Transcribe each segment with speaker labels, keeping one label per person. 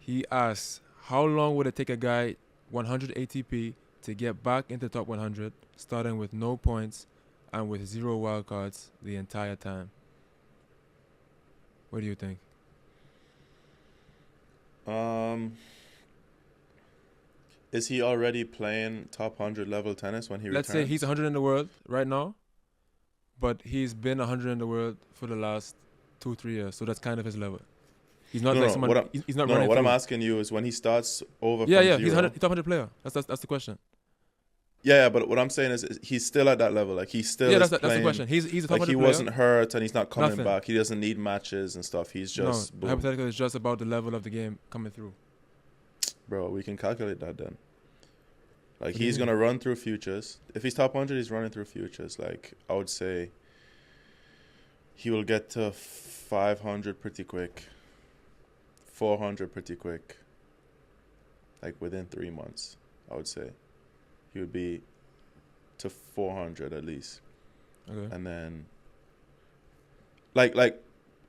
Speaker 1: He asks, how long would it take a guy 100 ATP to get back into top 100, starting with no points and with 0 wildcards the entire time? What do you think?
Speaker 2: Is he already playing top 100 level tennis when he
Speaker 1: Let's
Speaker 2: returns?
Speaker 1: say he's 100 in the world right now, but he's been 100 in the world for the last 2-3 years, so that's kind of his level. He's not like someone. He's not running.
Speaker 2: What I'm
Speaker 1: through.
Speaker 2: asking you is when he starts over
Speaker 1: Yeah,
Speaker 2: from
Speaker 1: yeah,
Speaker 2: 0.
Speaker 1: he's top 100 player. That's the question.
Speaker 2: Yeah, but what I'm saying is he's still at that level. Like he still
Speaker 1: Yeah,
Speaker 2: is
Speaker 1: that's the question. He's a top
Speaker 2: like
Speaker 1: 100
Speaker 2: he
Speaker 1: player.
Speaker 2: wasn't hurt and he's not coming
Speaker 1: Nothing.
Speaker 2: back. He doesn't need matches and stuff. He's just
Speaker 1: no. Hypothetical is just about the level of the game coming through.
Speaker 2: Bro, we can calculate that then. Like
Speaker 1: What do you
Speaker 2: he's
Speaker 1: mean?
Speaker 2: gonna run through futures. If he's top 100, he's running through futures. Like I would say, he will get to 500 pretty quick, 400 pretty quick. Like within 3 months, I would say, he would be to 400 at least.
Speaker 1: Okay.
Speaker 2: And then, like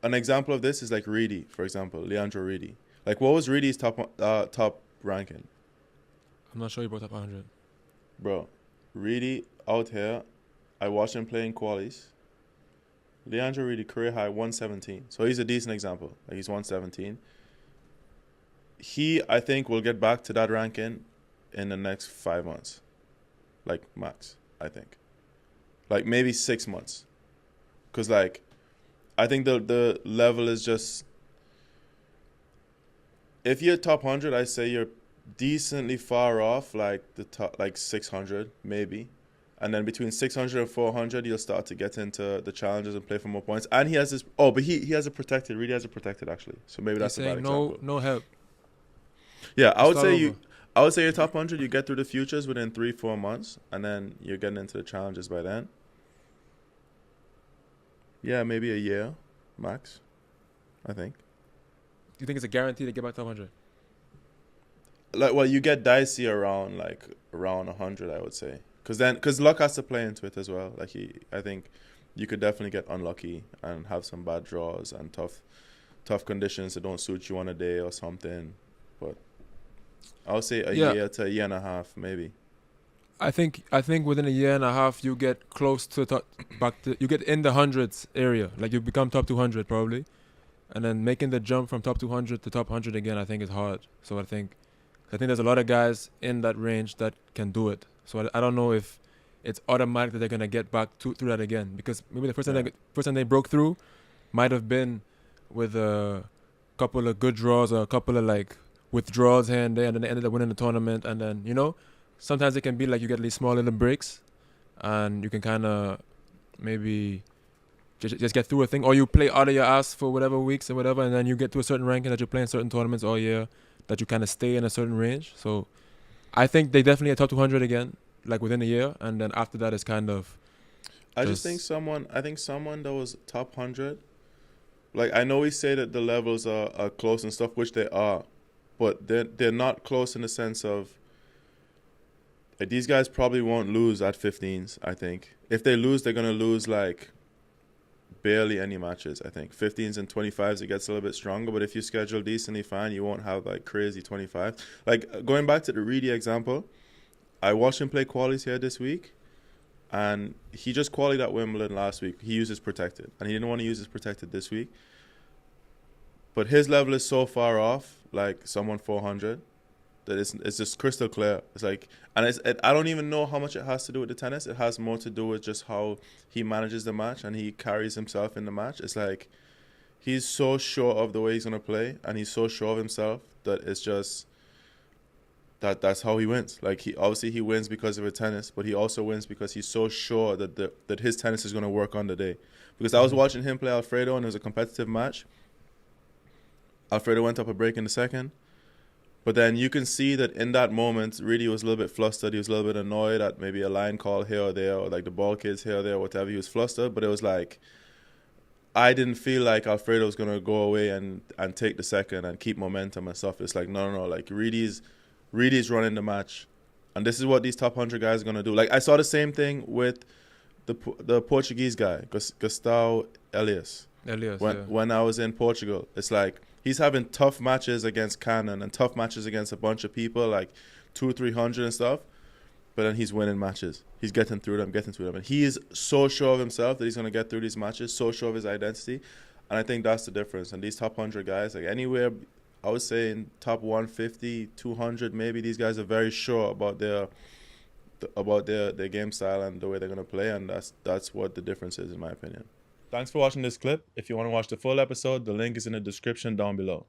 Speaker 2: an example of this is like Reedy, for example, Leandro Reedy. Like what was Reedy's top ranking?
Speaker 1: I'm not sure you brought up 100.
Speaker 2: Bro, Reedy out here, I watched him play in qualies. Leandro Reedy career high 117. So he's a decent example. Like he's 117. He, I think, will get back to that ranking in the next 5 months. Like max, I think. Like maybe 6 months. Because like, I think the level is just, if you're top 100, I say you're decently far off, like the top, like 600 maybe, and then between 600 and 400 you'll start to get into the challenges and play for more points. And he has this, but he has a protected, really has a protected actually, so maybe that's a bad example.
Speaker 1: No help.
Speaker 2: Yeah, I would
Speaker 1: Start
Speaker 2: say
Speaker 1: over.
Speaker 2: I would say your top 100, you get through the futures within 3-4 months, and then you're getting into the challenges by then. Yeah, maybe a year max, I think.
Speaker 1: Do you think it's a guarantee to get back to 100?
Speaker 2: Like, well, you get dicey around 100, I would say, because luck has to play into it as well. Like I think you could definitely get unlucky and have some bad draws and tough conditions that don't suit you on a day or something. But I would say a year to a year and a half, maybe.
Speaker 1: I think within a year and a half you get close to you get in the hundreds area. Like you become top 200 probably, and then making the jump from top 200 to top 100 again, I think is hard. So I think there's a lot of guys in that range that can do it. So I don't know if it's automatic that they're gonna get back through that again, because maybe the first time they broke through might have been with a couple of good draws or a couple of like withdrawals here and there, and then they ended up winning the tournament. And then sometimes it can be like you get these small little breaks, and you can kind of maybe just get through a thing, or you play out of your ass for whatever weeks and whatever, and then you get to a certain ranking that you're playing certain tournaments all year, that you kind of stay in a certain range. So I think they definitely are top 200 again, like within a year, and then after that it's kind of.
Speaker 2: I think someone that was top 100, like I know we say that the levels are close and stuff, which they are, but they're not close in the sense of, like, these guys probably won't lose at 15s. I think if they lose, they're gonna lose like barely any matches. I think 15s and 25s, it gets a little bit stronger, but if you schedule decently fine, you won't have like crazy 25. Like going back to the Reedy example, I watched him play qualies here this week, and he just qualied at Wimbledon last week. He uses protected, and he didn't want to use his protected this week, but his level is so far off, like someone 400, that it's just crystal clear. It's like, and I don't even know how much it has to do with the tennis. It has more to do with just how he manages the match and he carries himself in the match. It's like he's so sure of the way he's gonna play, and he's so sure of himself that it's just that's how he wins. Like he wins because of his tennis, but he also wins because he's so sure that his tennis is gonna work on the day. Because I was watching him play Alfredo, and it was a competitive match. Alfredo went up a break in the second. But then you can see that in that moment, Reedy was a little bit flustered. He was a little bit annoyed at maybe a line call here or there, or like the ball kids here or there, whatever. He was flustered, but it was like, I didn't feel like Alfredo was going to go away and take the second and keep momentum and stuff. It's like, no. Like Reedy's running the match. And this is what these top 100 guys are going to do. Like I saw the same thing with the Portuguese guy, Gustavo Elias.
Speaker 1: Elias,
Speaker 2: when I was in Portugal. It's like, He's having tough matches against Cannon and tough matches against a bunch of people like 200-300 and stuff. But then he's winning matches. He's getting through them. And he is so sure of himself that he's going to get through these matches, so sure of his identity. And I think that's the difference. And these top 100 guys, like anywhere, I would say in top 150, 200, maybe these guys are very sure about their game style and the way they're going to play. And that's what the difference is, in my opinion. Thanks for watching this clip. If you want to watch the full episode, the link is in the description down below.